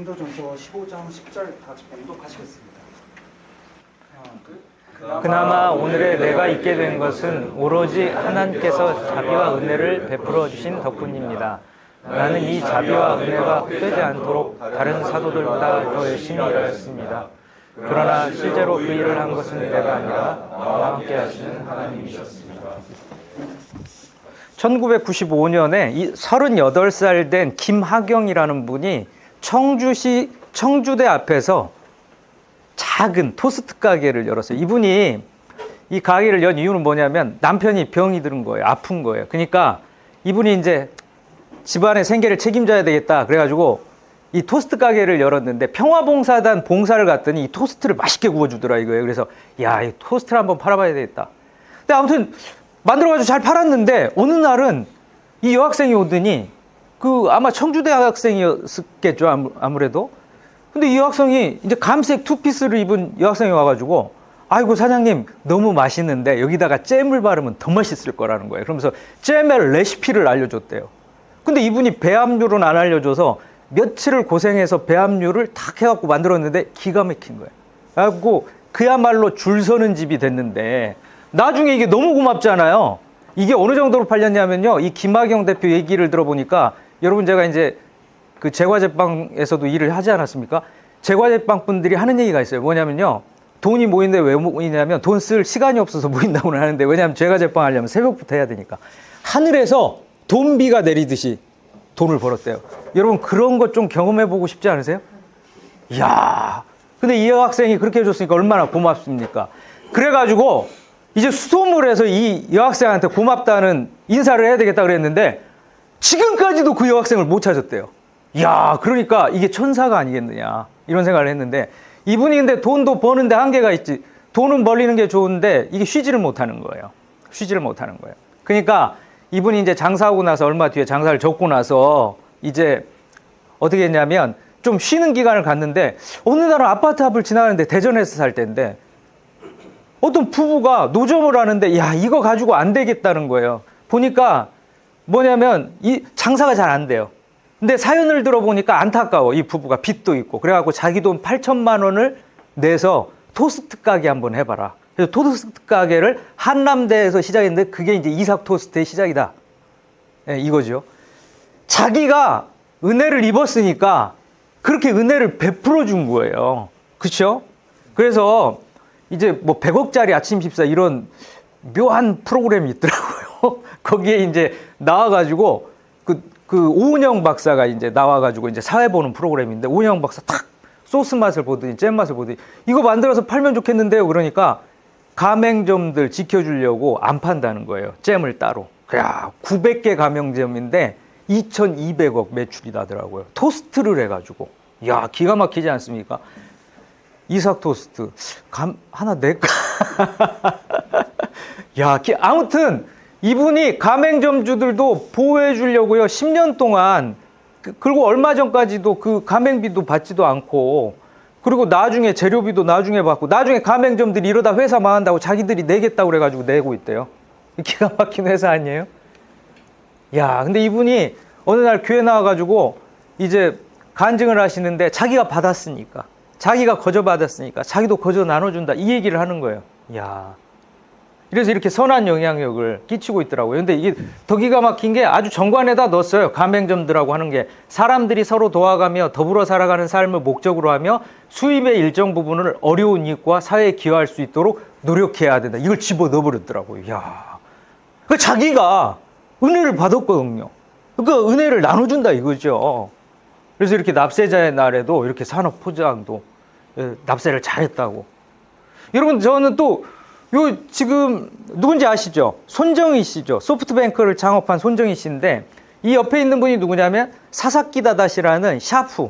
고린도전서 15장 10절 다 봉독하시겠습니다. 그나마 오늘의 내가 있게 된 것은 오로지 하나님께서 자비와 은혜를 베풀어 주신 덕분입니다. 나는 이 자비와 은혜가 헛되지 않도록 다른 사도들보다 더 열심히 일하였습니다. 그러나 실제로 그 일을 한 것은 내가 아니라 나와 함께 하시는 하나님이셨습니다. 1995년에 38살 된 김하경이라는 분이 청주시 청주대 앞에서 작은 토스트 가게를 열었어요. 이분이 이 가게를 연 이유는 뭐냐면 남편이 병이 들은 거예요. 아픈 거예요. 그러니까 이분이 이제 집안의 생계를 책임져야 되겠다. 그래가지고 이 토스트 가게를 열었는데 평화봉사단 봉사를 갔더니 이 토스트를 맛있게 구워주더라 이거예요. 그래서 야, 이 토스트를 한번 팔아봐야 되겠다. 근데 아무튼 만들어가지고 잘 팔았는데 어느 날은 이 여학생이 오더니 아마 청주대 학생이었겠죠. 아무래도. 근데 이 여학생이 이제 감색 투피스를 입은 여학생이 와가지고 아이고 사장님 너무 맛있는데 여기다가 잼을 바르면 더 맛있을 거라는 거예요. 그러면서 잼의 레시피를 알려줬대요. 근데 이분이 배합류는 안 알려줘서 며칠을 고생해서 배합류를 탁 해갖고 만들었는데 기가 막힌 거예요. 그래갖고 그야말로 줄 서는 집이 됐는데 나중에 이게 너무 고맙잖아요. 이게 어느 정도로 팔렸냐면요. 이 김하경 대표 얘기를 들어보니까 여러분 제가 이제 그 제과제빵에서도 일을 하지 않았습니까? 제과제빵 분들이 하는 얘기가 있어요. 뭐냐면요. 돈이 모이는데 왜 모이냐면 돈 쓸 시간이 없어서 모인다고는 하는데 왜냐하면 제과제빵 하려면 새벽부터 해야 되니까. 하늘에서 돈비가 내리듯이 돈을 벌었대요. 여러분 그런 것 좀 경험해보고 싶지 않으세요? 이야. 근데 이 여학생이 그렇게 해줬으니까 얼마나 고맙습니까? 그래가지고 이제 수소문을 해서 이 여학생한테 고맙다는 인사를 해야 되겠다 그랬는데 지금까지도 그 여학생을 못 찾았대요. 이야, 그러니까 이게 천사가 아니겠느냐 이런 생각을 했는데 이분이 근데 돈도 버는데 한계가 있지. 돈은 벌리는 게 좋은데 이게 쉬지를 못하는 거예요. 쉬지를 못하는 거예요. 그러니까 이분이 이제 장사하고 나서 얼마 뒤에 장사를 접고 나서 이제 어떻게 했냐면 좀 쉬는 기간을 갖는데 어느 날은 아파트 앞을 지나가는데 대전에서 살 때인데 어떤 부부가 노점을 하는데 야 이거 가지고 안 되겠다는 거예요. 보니까 뭐냐면 이 장사가 잘 안 돼요. 근데 사연을 들어보니까 안타까워. 이 부부가 빚도 있고 그래갖고 자기 돈 8천만 원을 내서 토스트 가게 한번 해봐라. 그래서 토스트 가게를 한남대에서 시작했는데 그게 이제 이삭 토스트의 시작이다. 네, 이거죠. 자기가 은혜를 입었으니까 그렇게 은혜를 베풀어 준 거예요. 그렇죠? 그래서 이제 뭐 100억짜리 아침 식사 이런 묘한 프로그램이 있더라고요. 거기에 이제 나와가지고 그 오은영 박사가 이제 나와가지고 이제 사회 보는 프로그램인데 오은영 박사 탁 소스 맛을 보더니 잼 맛을 보더니 이거 만들어서 팔면 좋겠는데요. 그러니까 가맹점들 지켜주려고 안 판다는 거예요. 잼을 따로. 야, 900개 가맹점인데 2,200억 매출이 나더라고요. 토스트를 해가지고. 야, 기가 막히지 않습니까? 이삭 토스트. 하나 낼까? 야, 아무튼 이분이 가맹점주들도 보호해 주려고요. 10년 동안 그리고 얼마 전까지도 그 가맹비도 받지도 않고 그리고 나중에 재료비도 나중에 받고 나중에 가맹점들이 이러다 회사 망한다고 자기들이 내겠다고 그래가지고 내고 있대요. 기가 막힌 회사 아니에요? 야, 근데 이분이 어느 날 교회 나와가지고 이제 간증을 하시는데 자기가 받았으니까 자기가 거저 받았으니까 자기도 거저 나눠준다 이 얘기를 하는 거예요. 야. 그래서 이렇게 선한 영향력을 끼치고 있더라고요. 근데 이게 더 기가 막힌 게 아주 정관에다 넣었어요. 가맹점들하고 하는 게 사람들이 서로 도와가며 더불어 살아가는 삶을 목적으로 하며 수입의 일정 부분을 어려운 이웃과 사회에 기여할 수 있도록 노력해야 된다. 이걸 집어넣어버렸더라고요. 야, 그 자기가 은혜를 받았거든요. 그 은혜를 나눠준다 이거죠. 그래서 이렇게 납세자의 날에도 이렇게 산업 포장도 납세를 잘했다고. 여러분 저는 또 지금 누군지 아시죠? 손정희 씨죠. 소프트뱅크를 창업한 손정희 씨인데 이 옆에 있는 분이 누구냐면 사사키 다다시라는 샤프가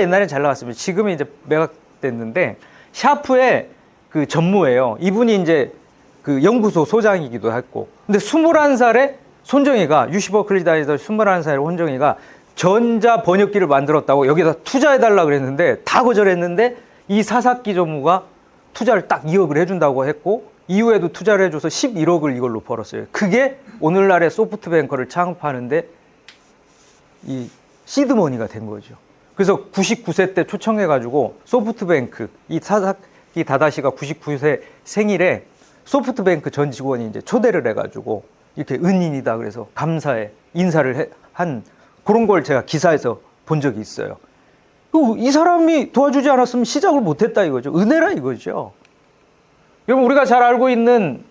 옛날에 잘 나왔습니다. 지금은 이제 매각됐는데 샤프의 그 전무예요. 이분이 이제 그 연구소 소장이기도 했고. 근데 21살에 손정희가 유시버클리 다니던 21살의 손정희가 전자 번역기를 만들었다고 여기다 투자해달라 그랬는데 다 거절했는데 이 사사키 전무가 투자를 딱 2억을 해준다고 했고 이후에도 투자를 해줘서 11억을 이걸로 벌었어요. 그게 오늘날의 소프트뱅크를 창업하는데 이 시드머니가 된 거죠. 그래서 99세 때 초청해가지고 소프트뱅크, 이 사사키 다다시가 99세 생일에 소프트뱅크 전 직원이 이제 초대를 해가지고 이렇게 은인이다 그래서 감사해 인사를 한 그런 걸 제가 기사에서 본 적이 있어요. 이 사람이 도와주지 않았으면 시작을 못했다 이거죠. 은혜라 이거죠. 여러분 우리가 잘 알고 있는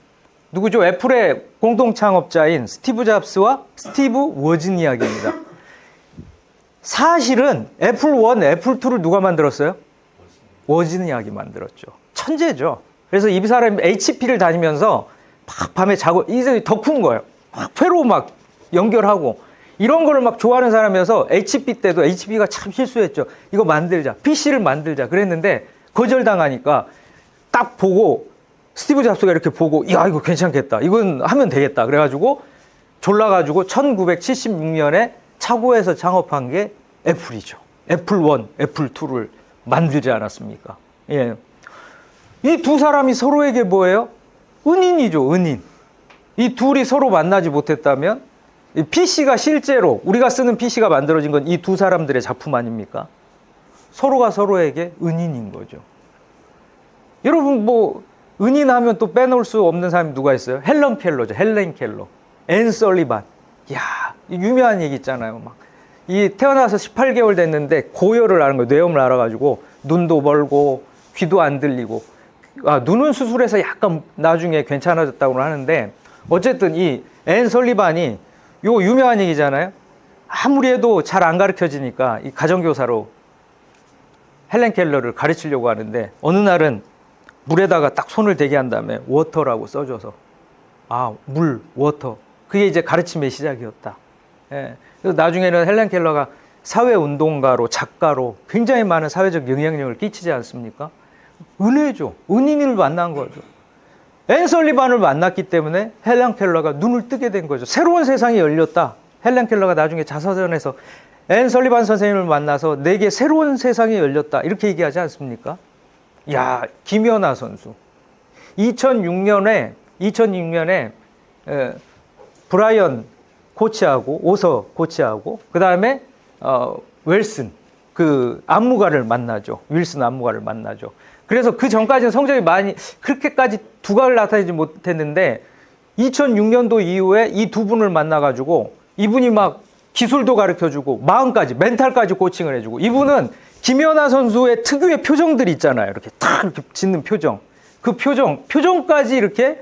누구죠? 애플의 공동 창업자인 스티브 잡스와 스티브 워즈니악입니다. 사실은 애플 1, 애플 2를 누가 만들었어요? 워즈니악이 만들었죠. 천재죠. 그래서 이 사람이 HP를 다니면서 막 밤에 자고 이제 더 큰 거예요. 막 회로 막 연결하고 이런 거를 막 좋아하는 사람이어서 HP 때도 HP가 참 실수했죠. 이거 만들자. PC를 만들자. 그랬는데 거절당하니까 딱 보고 스티브 잡스가 이렇게 보고 야 이거 괜찮겠다. 이건 하면 되겠다. 그래가지고 졸라가지고 1976년에 차고에서 창업한 게 애플이죠. 애플 1, 애플 2를 만들지 않았습니까? 예. 이 두 사람이 서로에게 뭐예요? 은인이죠, 은인. 이 둘이 서로 만나지 못했다면 이 PC가 실제로 우리가 쓰는 PC가 만들어진 건 이 두 사람들의 작품 아닙니까? 서로가 서로에게 은인인 거죠. 여러분 뭐 은인하면 또 빼놓을 수 없는 사람이 누가 있어요? 헬런 켈러죠. 헬렌 켈러. 앤 설리반. 이야, 유명한 얘기 있잖아요. 막 이 태어나서 18개월 됐는데 고열을 앓은 거예요. 뇌염을 앓아가지고 눈도 멀고 귀도 안 들리고 눈은 수술해서 약간 나중에 괜찮아졌다고 하는데 어쨌든 이 앤 설리반이 요 유명한 얘기잖아요. 아무리 해도 잘 안 가르쳐지니까 이 가정교사로 헬렌 켈러를 가르치려고 하는데 어느 날은 물에다가 딱 손을 대게 한 다음에 워터라고 써줘서 물, 워터 그게 이제 가르침의 시작이었다. 예. 그래서 나중에는 헬렌 켈러가 사회운동가로 작가로 굉장히 많은 사회적 영향력을 끼치지 않습니까? 은혜죠. 은인을 만난 거죠. 앤 설리반을 만났기 때문에 헬렌 켈러가 눈을 뜨게 된 거죠. 새로운 세상이 열렸다. 헬렌 켈러가 나중에 자서전에서 앤 설리반 선생님을 만나서 내게 새로운 세상이 열렸다. 이렇게 얘기하지 않습니까? 야, 김연아 선수. 2006년에 브라이언 코치하고 오서 코치하고 그다음에 웰슨 그 안무가를 만나죠. 윌슨 안무가를 만나죠. 그래서 그 전까지는 성적이 많이 그렇게까지 두각을 나타내지 못했는데 2006년도 이후에 이 두 분을 만나가지고 이분이 막 기술도 가르쳐주고 마음까지 멘탈까지 코칭을 해주고 이분은 김연아 선수의 특유의 표정들이 있잖아요. 이렇게 탁 이렇게 짓는 표정. 그 표정까지 이렇게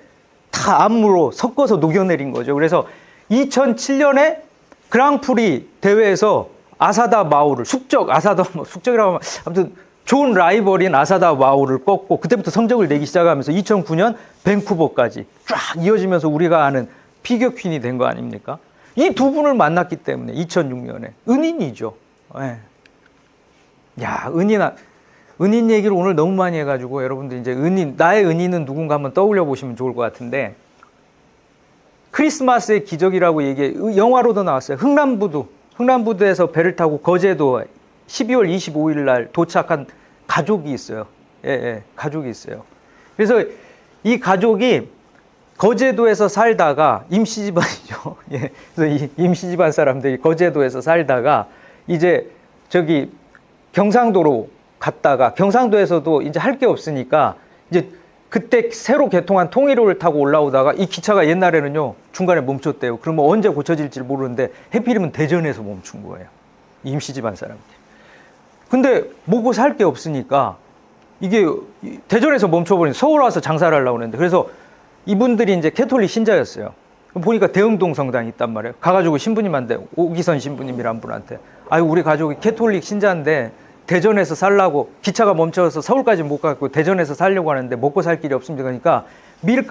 다 안무로 섞어서 녹여내린 거죠. 그래서 2007년에 그랑프리 대회에서 아사다 마오를 숙적이라고 하면 아무튼 좋은 라이벌인 아사다 마오를 꺾고 그때부터 성적을 내기 시작하면서 2009년 밴쿠버까지 쫙 이어지면서 우리가 아는 피겨 퀸이 된 거 아닙니까? 이 두 분을 만났기 때문에 2006년에 은인이죠. 네. 야, 은인 얘기를 오늘 너무 많이 해가지고 여러분들 이제 나의 은인은 누군가 한번 떠올려 보시면 좋을 것 같은데 크리스마스의 기적이라고 영화로도 나왔어요. 흥남부두에서 배를 타고 거제도 12월 25일 날 도착한 가족이 있어요. 가족이 있어요. 그래서 이 가족이 거제도에서 살다가 임시집안이죠. 그래서 이 임시집안 사람들이 거제도에서 살다가 이제 저기 경상도로 갔다가 경상도에서도 이제 할 게 없으니까 이제 그때 새로 개통한 통일호를 타고 올라오다가 이 기차가 옛날에는요 중간에 멈췄대요. 그러면 언제 고쳐질지 모르는데 해필이면 대전에서 멈춘 거예요. 임시집안 사람들. 근데 먹고 살 게 없으니까 이게 대전에서 멈춰버린 서울 와서 장사를 하려고 했는데 그래서 이분들이 이제 캐톨릭 신자였어요. 보니까 대흥동 성당이 있단 말이에요. 가가지고 신부님한테 오기선 신부님이란 분한테 우리 가족이 캐톨릭 신자인데 대전에서 살라고 기차가 멈춰서 서울까지 못 가고 대전에서 살려고 하는데 먹고 살 길이 없습니다. 그러니까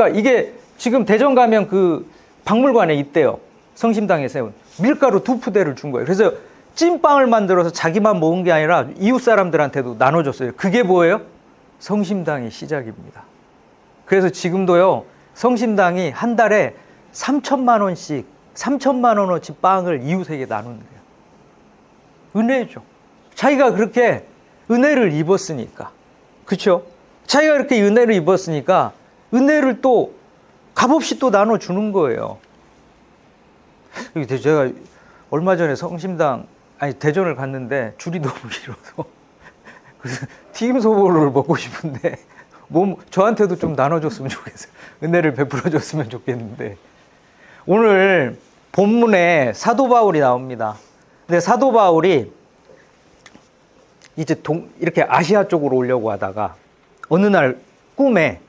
이게 지금 대전 가면 그 박물관에 있대요. 성심당에 세운 밀가루 2푸대를 준 거예요. 그래서 찐빵을 만들어서 자기만 먹은 게 아니라 이웃 사람들한테도 나눠줬어요. 그게 뭐예요? 성심당의 시작입니다. 그래서 지금도요 성심당이 한 달에 3천만 원어치 빵을 이웃에게 나누는 거예요. 은혜죠. 자기가 그렇게 은혜를 입었으니까. 그렇죠? 자기가 그렇게 은혜를 입었으니까 은혜를 또 값없이 또 나눠주는 거예요. 제가 얼마 전에 아니 대전을 갔는데 줄이 너무 길어서 그래서 튀김 소보루를 먹고 싶은데 저한테도 좀 나눠줬으면 좋겠어요. 은혜를 베풀어줬으면 좋겠는데 오늘 본문에 사도 바울이 나옵니다. 근데 사도 바울이 이제 이렇게 아시아 쪽으로 오려고 하다가 어느 날 꿈에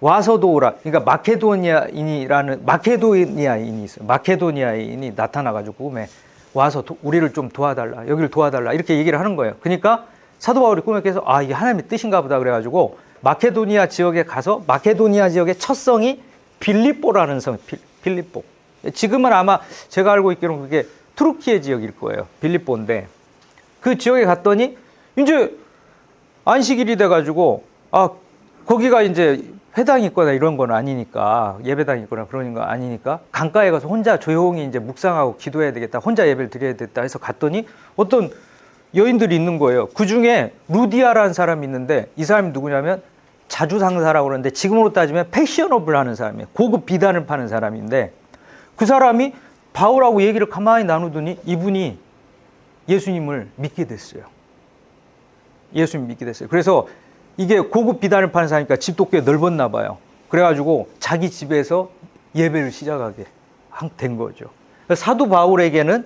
와서도 오라. 그러니까 마케도니아인이 있어요. 마케도니아인이 나타나가지고 꿈에 와서 우리를 좀 도와달라. 여기를 도와달라. 이렇게 얘기를 하는 거예요. 그러니까 사도 바울이 꿈에 깨서 이게 하나님의 뜻인가 보다 그래가지고 마케도니아 지역에 가서 마케도니아 지역의 첫 성이 빌립보라는 성, 빌립보. 지금은 아마 제가 알고 있기로는 그게 투르키예 지역일 거예요. 빌립보인데 그 지역에 갔더니 이제 안식일이 돼가지고 거기가 이제 회당이 있거나 이런 건 아니니까 예배당이 있거나 그런 거 아니니까 강가에 가서 혼자 조용히 이제 묵상하고 기도해야 되겠다. 혼자 예배를 드려야 되겠다 해서 갔더니 어떤 여인들이 있는 거예요. 그 중에 루디아라는 사람이 있는데 이 사람이 누구냐면 자주상사라고 그러는데 지금으로 따지면 패셔너블 하는 사람이에요. 고급 비단을 파는 사람인데 그 사람이 바울하고 얘기를 가만히 나누더니 이분이 예수님을 믿게 됐어요. 예수님 믿게 됐어요. 그래서 이게 고급 비단을 파는 사람이니까 집도 꽤 넓었나 봐요. 그래가지고 자기 집에서 예배를 시작하게 된 거죠. 사도 바울에게는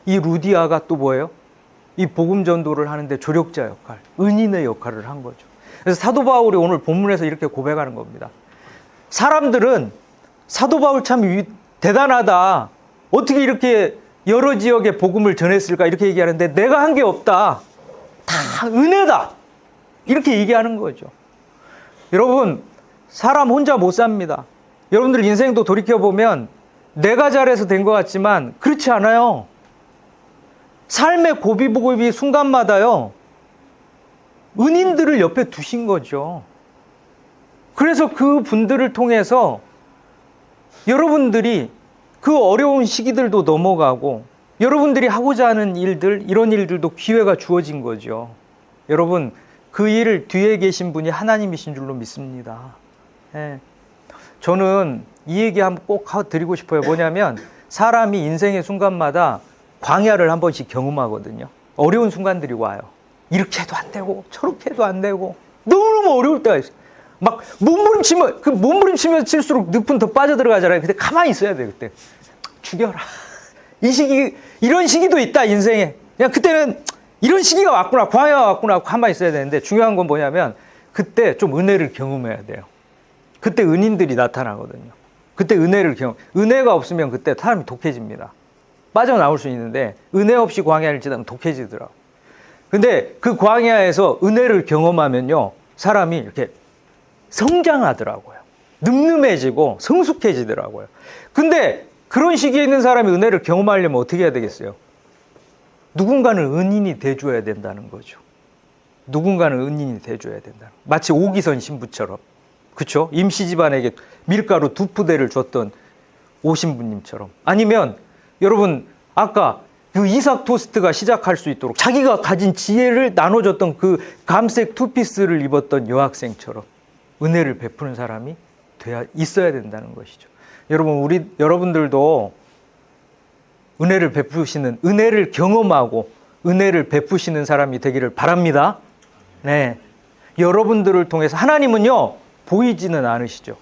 이 루디아가 또 뭐예요? 이 복음 전도를 하는데 조력자 역할, 은인의 역할을 한 거죠. 그래서 사도 바울이 오늘 본문에서 이렇게 고백하는 겁니다. 사람들은 사도 바울 참 대단하다. 어떻게 이렇게 여러 지역에 복음을 전했을까 이렇게 얘기하는데 내가 한 게 없다. 다 은혜다. 이렇게 얘기하는 거죠. 여러분, 사람 혼자 못 삽니다. 여러분들 인생도 돌이켜보면 내가 잘해서 된 것 같지만 그렇지 않아요. 삶의 고비고비 순간마다요. 은인들을 옆에 두신 거죠. 그래서 그 분들을 통해서 여러분들이 그 어려운 시기들도 넘어가고 여러분들이 하고자 하는 일들, 이런 일들도 기회가 주어진 거죠. 여러분, 그 일 뒤에 계신 분이 하나님이신 줄로 믿습니다. 예. 저는 이 얘기 한번 꼭 드리고 싶어요. 뭐냐면 사람이 인생의 순간마다 광야를 한 번씩 경험하거든요. 어려운 순간들이 와요. 이렇게 해도 안 되고 저렇게 해도 안 되고 너무너무 어려울 때가 있어요. 막 몸부림치면 칠수록 늪은 더 빠져들어가잖아요. 근데 가만히 있어야 돼요. 그때 죽여라. 이런 시기도 있다 인생에. 그냥 그때는 이런 시기가 왔구나, 광야가 왔구나 하고 가만히 있어야 되는데 중요한 건 뭐냐면 그때 좀 은혜를 경험해야 돼요. 그때 은인들이 나타나거든요. 그때 은혜가 없으면 그때 사람이 독해집니다. 빠져나올 수 있는데 은혜 없이 광야를 지나면 독해지더라고요. 근데 그 광야에서 은혜를 경험하면요, 사람이 이렇게 성장하더라고요. 늠름해지고 성숙해지더라고요. 근데 그런 시기에 있는 사람이 은혜를 경험하려면 어떻게 해야 되겠어요? 누군가는 은인이 돼줘야 된다는 거죠. 누군가는 은인이 돼줘야 된다. 마치 오기선 신부처럼, 그렇죠? 임시 집안에게 밀가루 2푸대를 줬던 오신부님처럼. 아니면 여러분 아까 그 이삭 토스트가 시작할 수 있도록 자기가 가진 지혜를 나눠줬던 그 감색 투피스를 입었던 여학생처럼 은혜를 베푸는 사람이 있어야 된다는 것이죠. 여러분들도 은혜를 베푸시는, 은혜를 경험하고 은혜를 베푸시는 사람이 되기를 바랍니다. 네. 여러분들을 통해서 하나님은요, 보이지는 않으시죠.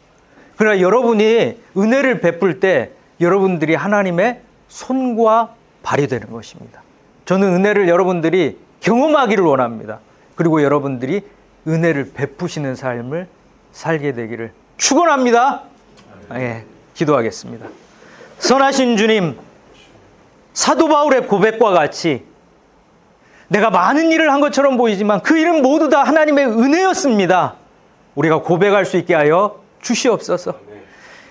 그러나 여러분이 은혜를 베풀 때 여러분들이 하나님의 손과 발이 되는 것입니다. 저는 은혜를 여러분들이 경험하기를 원합니다. 그리고 여러분들이 은혜를 베푸시는 삶을 살게 되기를 축원합니다. 예, 기도하겠습니다. 선하신 주님, 사도 바울의 고백과 같이 내가 많은 일을 한 것처럼 보이지만 그 일은 모두 다 하나님의 은혜였습니다. 우리가 고백할 수 있게 하여 주시옵소서.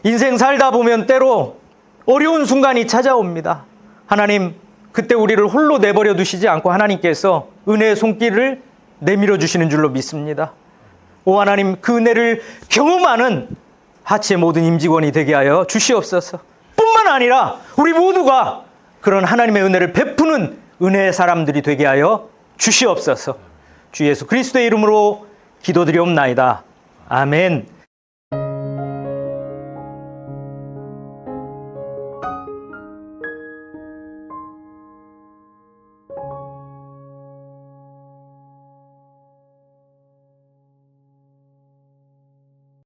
인생 살다 보면 때로 어려운 순간이 찾아옵니다. 하나님, 그때 우리를 홀로 내버려 두시지 않고 하나님께서 은혜의 손길을 내밀어 주시는 줄로 믿습니다. 오 하나님, 그 은혜를 경험하는 하치의 모든 임직원이 되게 하여 주시옵소서. 뿐만 아니라 우리 모두가 그런 하나님의 은혜를 베푸는 은혜의 사람들이 되게 하여 주시옵소서. 주 예수 그리스도의 이름으로 기도드리옵나이다. 아멘.